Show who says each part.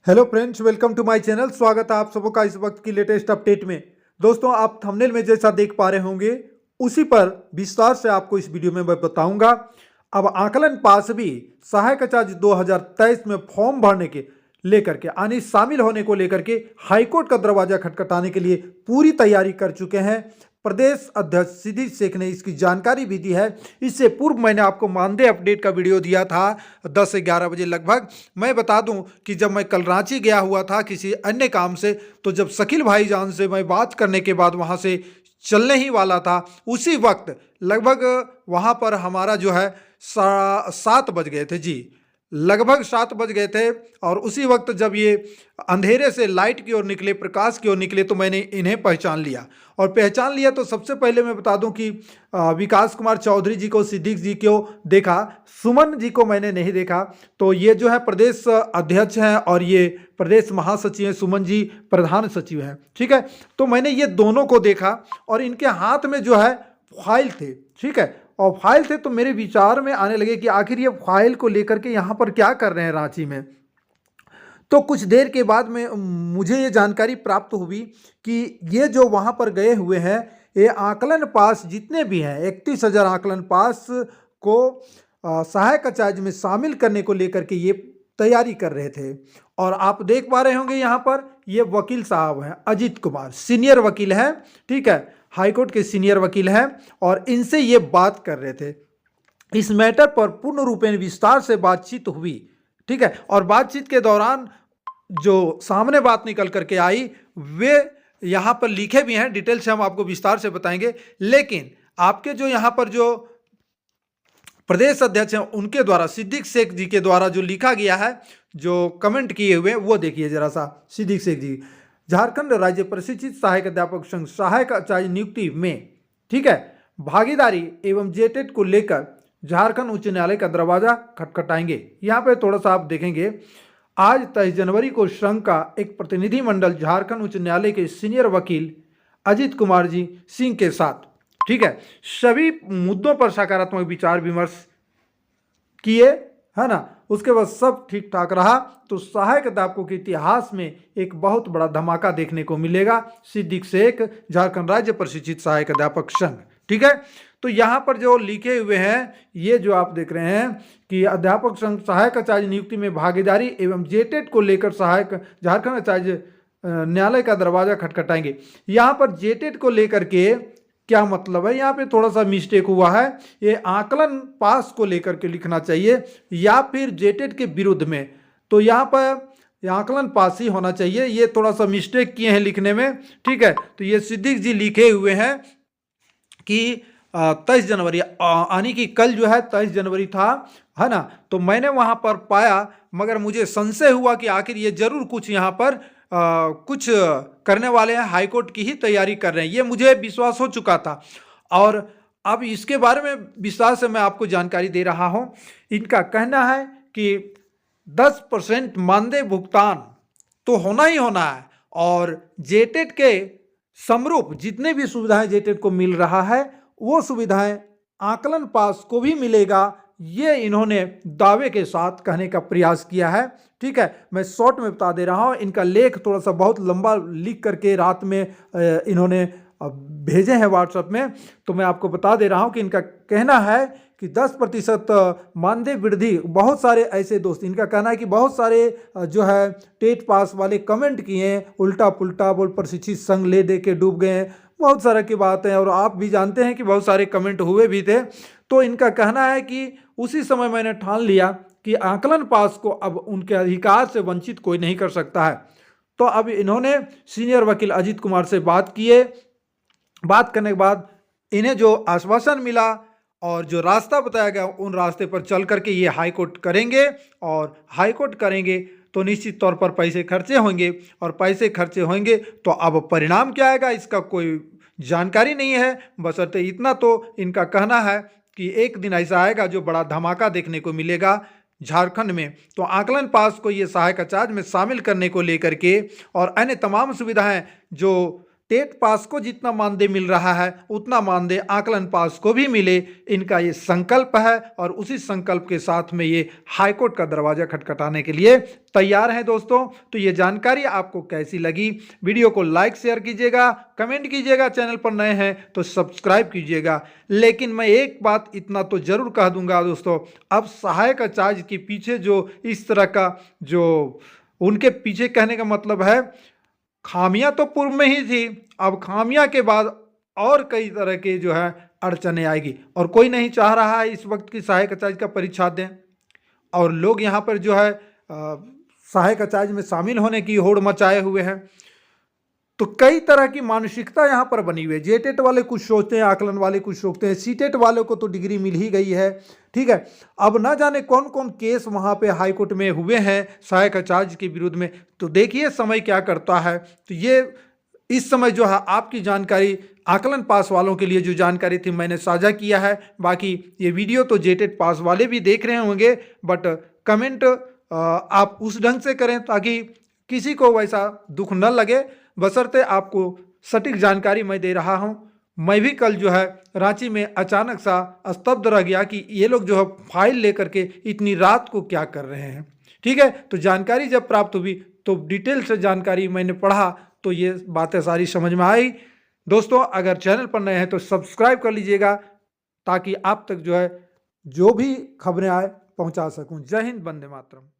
Speaker 1: Hello friends, welcome to my channel. स्वागत है आप सबका इस वक्त की लेटेस्ट अपडेट में। दोस्तों, आप थंबनेल में जैसा देख पा रहे होंगे उसी पर विस्तार से आपको इस वीडियो में मैं बताऊंगा। अब आकलन पास भी सहायक चार्ज 2023 में फॉर्म भरने के लेकर के यानी शामिल होने को लेकर के हाईकोर्ट का दरवाजा खटखटाने के लिए पूरी तैयारी कर चुके हैं। प्रदेश अध्यक्ष सिद्दीक शेख ने इसकी जानकारी भी दी है। इससे पूर्व मैंने आपको मानदेय अपडेट का वीडियो दिया था 10 से 11 बजे लगभग। मैं बता दूं कि जब मैं कल रांची गया हुआ था किसी अन्य काम से, तो जब शकील भाईजान से मैं बात करने के बाद वहां से चलने ही वाला था, उसी वक्त लगभग वहां पर हमारा जो है 7 बज गए थे जी, लगभग 7 बज गए थे। और उसी वक्त जब ये अंधेरे से लाइट की ओर निकले, प्रकाश की ओर निकले, तो मैंने इन्हें पहचान लिया। और पहचान लिया तो सबसे पहले मैं बता दूं कि विकास कुमार चौधरी जी को, सिद्दीक जी को देखा, सुमन जी को मैंने नहीं देखा। तो ये जो है प्रदेश अध्यक्ष हैं और ये प्रदेश महासचिव हैं, सुमन जी प्रधान सचिव हैं, ठीक है। तो मैंने ये दोनों को देखा और इनके हाथ में जो है फाइल थे, ठीक है। और फाइल थे तो मेरे विचार में आने लगे कि आखिर ये फाइल को लेकर के यहाँ पर क्या कर रहे हैं रांची में। तो कुछ देर के बाद में मुझे ये जानकारी प्राप्त हुई कि ये जो वहाँ पर गए हुए हैं, ये आकलन पास जितने भी हैं 31,000 आकलन पास को सहायक चार्ज में शामिल करने को लेकर के ये तैयारी कर रहे थे। और आप देख पा रहे होंगे यहाँ पर ये वकील साहब हैं, अजीत कुमार सीनियर वकील हैं, ठीक है, हाईकोर्ट के सीनियर वकील हैं। और इनसे ये बात कर रहे थे। इस मैटर पर पूर्ण रूपेण विस्तार से बातचीत हुई, ठीक है। और बातचीत के दौरान जो सामने बात निकल करके आई वे यहाँ पर लिखे भी हैं, डिटेल से हम आपको विस्तार से बताएंगे। लेकिन आपके जो यहाँ पर जो प्रदेश अध्यक्ष हैं उनके द्वारा, सिद्दीक शेख जी के द्वारा जो लिखा गया है, जो कमेंट किए हुए, वो देखिए जरा सा। सिद्दीक शेख जी, झारखंड राज्य प्रशिक्षित सहायक अध्यापक संघ सहायक आचार्य नियुक्ति में, ठीक है, भागीदारी एवं जेटेट को लेकर झारखंड उच्च न्यायालय का दरवाजा खटखटाएंगे। यहाँ पे थोड़ा सा आप देखेंगे, आज 23 जनवरी को संघ का एक प्रतिनिधिमंडल झारखंड उच्च न्यायालय के सीनियर वकील अजीत कुमार जी सिंह के साथ, ठीक है, सभी मुद्दों पर सकारात्मक विचार विमर्श किए, है ना। उसके बाद सब ठीक ठाक रहा तो सहायक अध्यापकों के इतिहास में एक बहुत बड़ा धमाका देखने को मिलेगा। सिद्दीक शेख, झारखंड राज्य प्रशिक्षित सहायक अध्यापक संघ, ठीक है। तो यहाँ पर जो लिखे हुए हैं, ये जो आप देख रहे हैं कि अध्यापक संघ सहायक आचार्य नियुक्ति में भागीदारी एवं जेटेट को लेकर सहायक झारखंड आचार्य न्यायालय का दरवाजा खटखटाएंगे। यहाँ पर जेटेट को लेकर के क्या मतलब है, यहाँ पे थोड़ा सा मिस्टेक हुआ है। ये आकलन पास को लेकर के लिखना चाहिए या फिर जेटेट के विरुद्ध में। तो यहाँ पर आकलन पास ही होना चाहिए, ये थोड़ा सा मिस्टेक किए हैं लिखने में, ठीक है। तो ये सिद्दीक जी लिखे हुए हैं कि 23 जनवरी यानी कि कल जो है 23 जनवरी था, है ना। तो मैंने वहाँ पर पाया, मगर मुझे संशय हुआ कि आखिर ये जरूर कुछ यहाँ पर कुछ करने वाले हैं, हाईकोर्ट की ही तैयारी कर रहे हैं, ये मुझे विश्वास हो चुका था। और अब इसके बारे में विस्तार से मैं आपको जानकारी दे रहा हूं। इनका कहना है कि 10% मानदेय भुगतान तो होना ही होना है और जेटेट के समरूप जितने भी सुविधाएं जेटेट को मिल रहा है वो सुविधाएं आकलन पास को भी मिलेगा, ये इन्होंने दावे के साथ कहने का प्रयास किया है, ठीक है। मैं शॉर्ट में बता दे रहा हूँ, इनका लेख थोड़ा सा बहुत लंबा लिख करके रात में इन्होंने भेजे हैं व्हाट्सएप में। तो मैं आपको बता दे रहा हूँ कि इनका कहना है कि 10% मानदेय वृद्धि। बहुत सारे ऐसे दोस्त, इनका कहना है कि बहुत सारे जो है टेट पास वाले कमेंट किए हैं, उल्टा पुल्टा बोल प्रशिक्षित संघ ले दे के डूब गए हैं, बहुत सारा की बात है। और आप भी जानते हैं कि बहुत सारे कमेंट हुए भी थे। तो इनका कहना है कि उसी समय मैंने ठान लिया कि आकलन पास को अब उनके अधिकार से वंचित कोई नहीं कर सकता है। तो अब इन्होंने सीनियर वकील अजीत कुमार से बात किए। बात करने के बाद इन्हें जो आश्वासन मिला और जो रास्ता बताया गया, उन रास्ते पर चल करके ये हाईकोर्ट करेंगे। और हाईकोर्ट करेंगे तो निश्चित तौर पर पैसे खर्चे होंगे, और पैसे खर्चे होंगे तो अब परिणाम क्या आएगा इसका कोई जानकारी नहीं है। बशर्ते इतना तो इनका कहना है कि एक दिन ऐसा आएगा जो बड़ा धमाका देखने को मिलेगा झारखंड में। तो आकलन पास को ये सहायक आचार्य में शामिल करने को लेकर के और अन्य तमाम सुविधाएं जो टेट पास को जितना मानदेय मिल रहा है उतना मानदेय आकलन पास को भी मिले, इनका ये संकल्प है और उसी संकल्प के साथ में ये हाईकोर्ट का दरवाजा खटखटाने के लिए तैयार हैं दोस्तों। तो ये जानकारी आपको कैसी लगी, वीडियो को लाइक शेयर कीजिएगा, कमेंट कीजिएगा, चैनल पर नए हैं तो सब्सक्राइब कीजिएगा। लेकिन मैं एक बात इतना तो जरूर कह दूंगा दोस्तों, अब सहायक आचार्य के पीछे जो इस तरह का जो उनके पीछे कहने का मतलब है, खामियां तो पूर्व में ही थी, अब खामियां के बाद और कई तरह के जो है अड़चने आएगी और कोई नहीं चाह रहा है इस वक्त की सहायक आचार्य का परीक्षा दें। और लोग यहाँ पर जो है सहायक आचार्य में शामिल होने की होड़ मचाए हुए हैं। तो कई तरह की मानसिकता यहाँ पर बनी हुई है। जेटेट वाले कुछ सोचते हैं, आकलन वाले कुछ सोचते हैं, सीटेट वालों को तो डिग्री मिल ही गई है, ठीक है। अब ना जाने कौन कौन केस वहाँ पे हाई कोर्ट में हुए हैं सहायक आचार्य के विरुद्ध में, तो देखिए समय क्या करता है। तो ये इस समय जो है आपकी जानकारी आकलन पास वालों के लिए जो जानकारी थी मैंने साझा किया है। बाकी ये वीडियो तो जेटेट पास वाले भी देख रहे होंगे, बट कमेंट आप उस ढंग से करें ताकि किसी को वैसा दुख न लगे, बशर्ते आपको सटीक जानकारी मैं दे रहा हूं। मैं भी कल जो है रांची में अचानक सा स्तब्ध रह गया कि ये लोग जो है फाइल लेकर के इतनी रात को क्या कर रहे हैं, ठीक है। तो जानकारी जब प्राप्त हुई तो डिटेल से जानकारी मैंने पढ़ा तो ये बातें सारी समझ में आई। दोस्तों अगर चैनल पर नए हैं तो सब्सक्राइब कर लीजिएगा ताकि आप तक जो है जो भी खबरें आए पहुंचा सकूं। जय हिंद, वंदे मातरम।